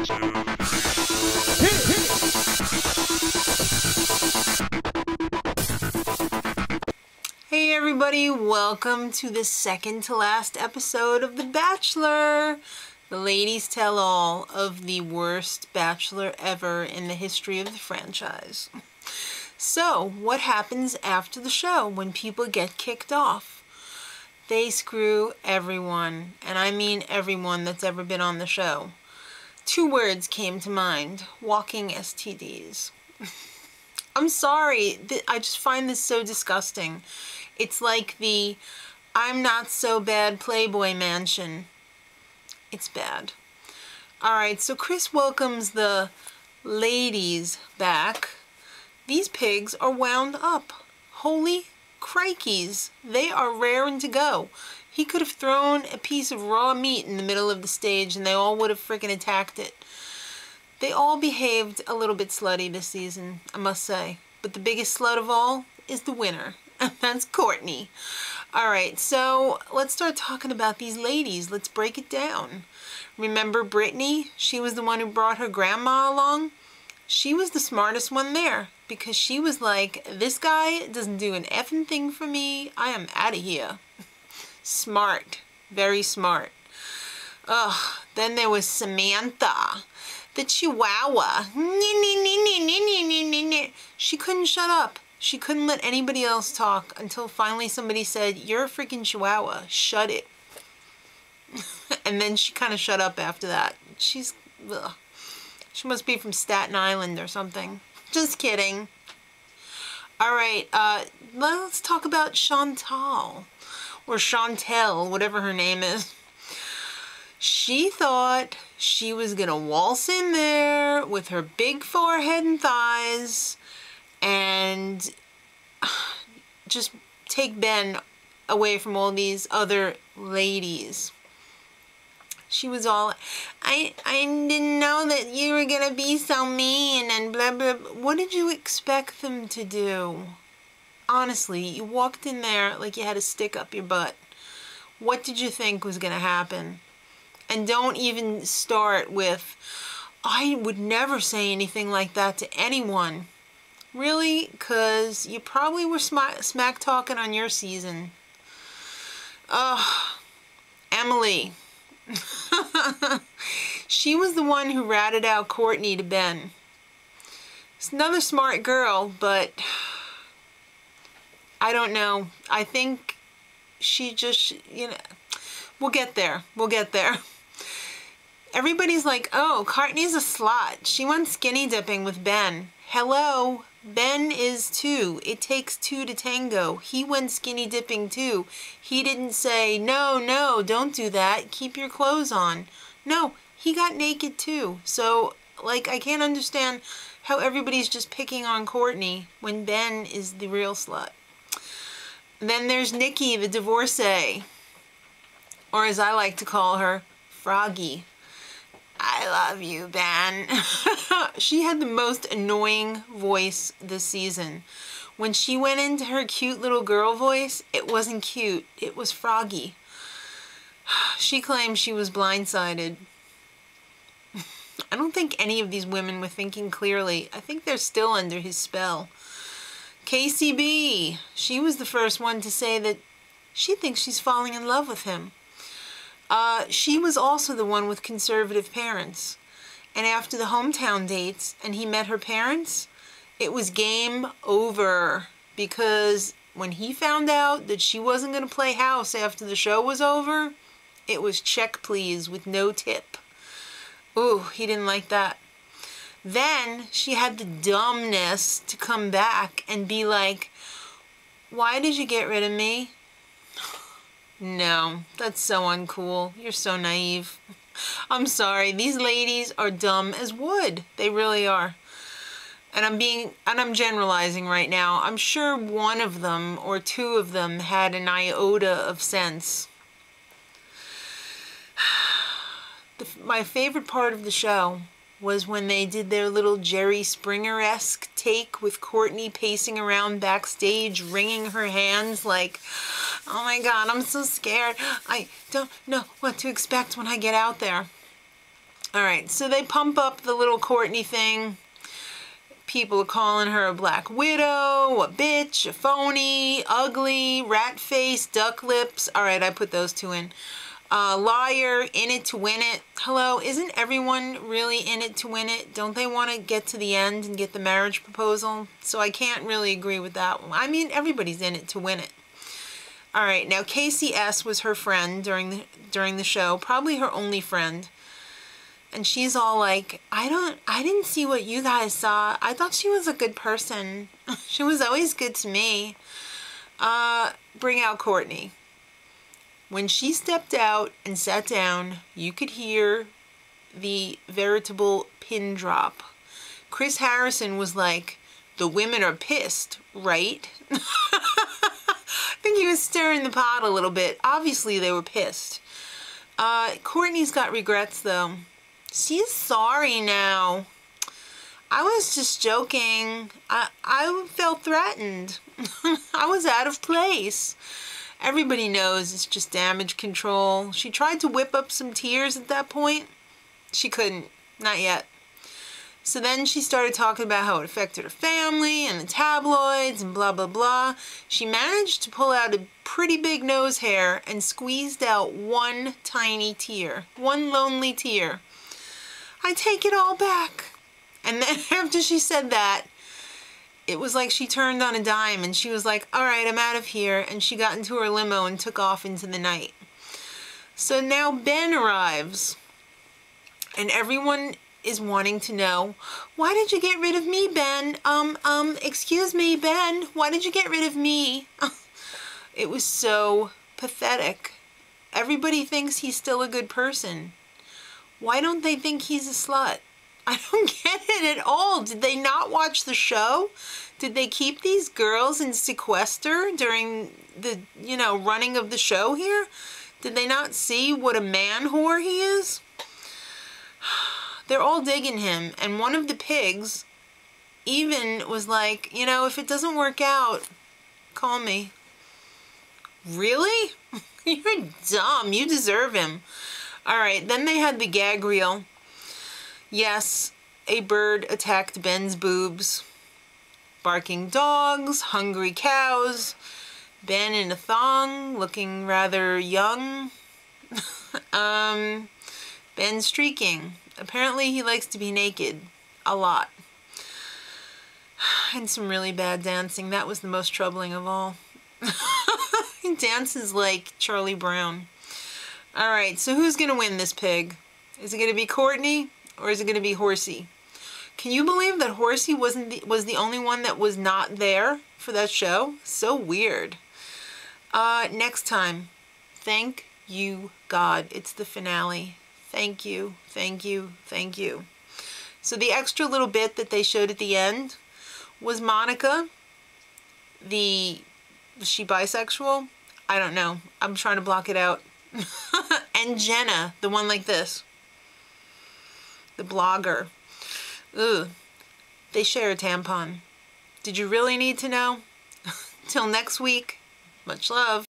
Hey everybody, welcome to the second to last episode of The Bachelor. The ladies tell all of the worst Bachelor ever in the history of the franchise. So, what happens after the show when people get kicked off? They screw everyone, and I mean everyone that's ever been on the show. Two words came to mind: walking STDs. I'm sorry, I just find this so disgusting. It's like the I'm not so bad Playboy mansion. It's bad. Alright, so Chris welcomes the ladies back. These pigs are wound up. Holy crikeys. They are raring to go. He could have thrown a piece of raw meat in the middle of the stage and they all would have freaking attacked it. They all behaved a little bit slutty this season, I must say. But the biggest slut of all is the winner. And that's Courtney. Alright, so let's start talking about these ladies. Let's break it down. Remember Brittany? She was the one who brought her grandma along. She was the smartest one there because she was like, this guy doesn't do an effing thing for me. I am out of here. Smart. Very smart. Ugh. Then there was Samantha, the Chihuahua. She couldn't shut up. She couldn't let anybody else talk until finally somebody said, you're a freaking Chihuahua. Shut it. And then she kind of shut up after that. She must be from Staten Island or something. Just kidding. Alright, let's talk about Chantal. Or Chantel, whatever her name is. She thought she was gonna waltz in there with her big forehead and thighs and just take Ben away from all these other ladies. She was all, I didn't know that you were gonna be so mean and blah blah blah. What did you expect them to do? Honestly, you walked in there like you had a stick up your butt. What did you think was gonna happen? And don't even start with, I would never say anything like that to anyone. Really? Because you probably were smack talking on your season. Ugh. Emily. She was the one who ratted out Courtney to Ben. It's another smart girl, but I don't know. I think she just, you know, we'll get there. We'll get there. Everybody's like, oh, Courtney's a slut. She went skinny dipping with Ben. Hello, Ben is too. It takes two to tango. He went skinny dipping too. He didn't say, no, no, don't do that. Keep your clothes on. No, he got naked too. So, like, I can't understand how everybody's just picking on Courtney when Ben is the real slut. Then there's Nikki, the divorcee. Or as I like to call her, Froggy. I love you, Ben. She had the most annoying voice this season. When she went into her cute little girl voice, it wasn't cute. It was Froggy. She claimed she was blindsided. I don't think any of these women were thinking clearly. I think they're still under his spell. KCB. She was the first one to say that she thinks she's falling in love with him. She was also the one with conservative parents. And after the hometown dates and he met her parents, it was game over. Because when he found out that she wasn't going to play house after the show was over, it was check please with no tip. Ooh, he didn't like that. Then she had the dumbness to come back and be like, why did you get rid of me? No, that's so uncool. You're so naive. I'm sorry. These ladies are dumb as wood. They really are. And I'm generalizing right now. I'm sure one of them or two of them had an iota of sense. My favorite part of the show was when they did their little Jerry Springer-esque take with Courtney pacing around backstage, wringing her hands like, oh my God, I'm so scared. I don't know what to expect when I get out there. All right, so they pump up the little Courtney thing. People are calling her a black widow, a bitch, a phony, ugly, rat face, duck lips. All right, I put those two in. Liar, in it to win it. Hello, isn't everyone really in it to win it? Don't they want to get to the end and get the marriage proposal? So I can't really agree with that one. I mean, everybody's in it to win it. All right, now Casey S. was her friend during the show, probably her only friend. And she's all like, I didn't see what you guys saw. I thought she was a good person. She was always good to me. Bring out Courtney. When she stepped out and sat down, you could hear the veritable pin drop. Chris Harrison was like, the women are pissed, right? I think he was stirring the pot a little bit. Obviously, they were pissed. Courtney's got regrets, though. She's sorry now. I was just joking. I felt threatened. I was out of place. Everybody knows it's just damage control. She tried to whip up some tears at that point. She couldn't. Not yet. So then she started talking about how it affected her family and the tabloids and blah, blah, blah. She managed to pull out a pretty big nose hair and squeezed out one tiny tear. One lonely tear. I take it all back. And then after she said that, it was like she turned on a dime and she was like, all right, I'm out of here. And she got into her limo and took off into the night. So now Ben arrives and everyone is wanting to know, why did you get rid of me, Ben? Excuse me, Ben, why did you get rid of me? It was so pathetic. Everybody thinks he's still a good person. Why don't they think he's a slut? I don't get it at all. Did they not watch the show? Did they keep these girls in sequester during the, running of the show here? Did they not see what a man whore he is? They're all digging him. And one of the pigs even was like, if it doesn't work out, call me. Really? You're dumb. You deserve him. All right, then they had the gag reel. Yes, a bird attacked Ben's boobs. Barking dogs, hungry cows. Ben in a thong, looking rather young. Ben streaking. Apparently he likes to be naked. A lot. And some really bad dancing. That was the most troubling of all. He dances like Charlie Brown. All right, so who's going to win this pig? Is it going to be Courtney or is it going to be Horsey? Can you believe that Horsey was the only one that was not there for that show? So weird. Next time, thank you, God. It's the finale. Thank you, thank you, thank you. So the extra little bit that they showed at the end was Monica. Was she bisexual? I don't know. I'm trying to block it out. And Jenna, the one like this. The blogger. Ugh. They share a tampon. Did you really need to know? Till next week. Much love.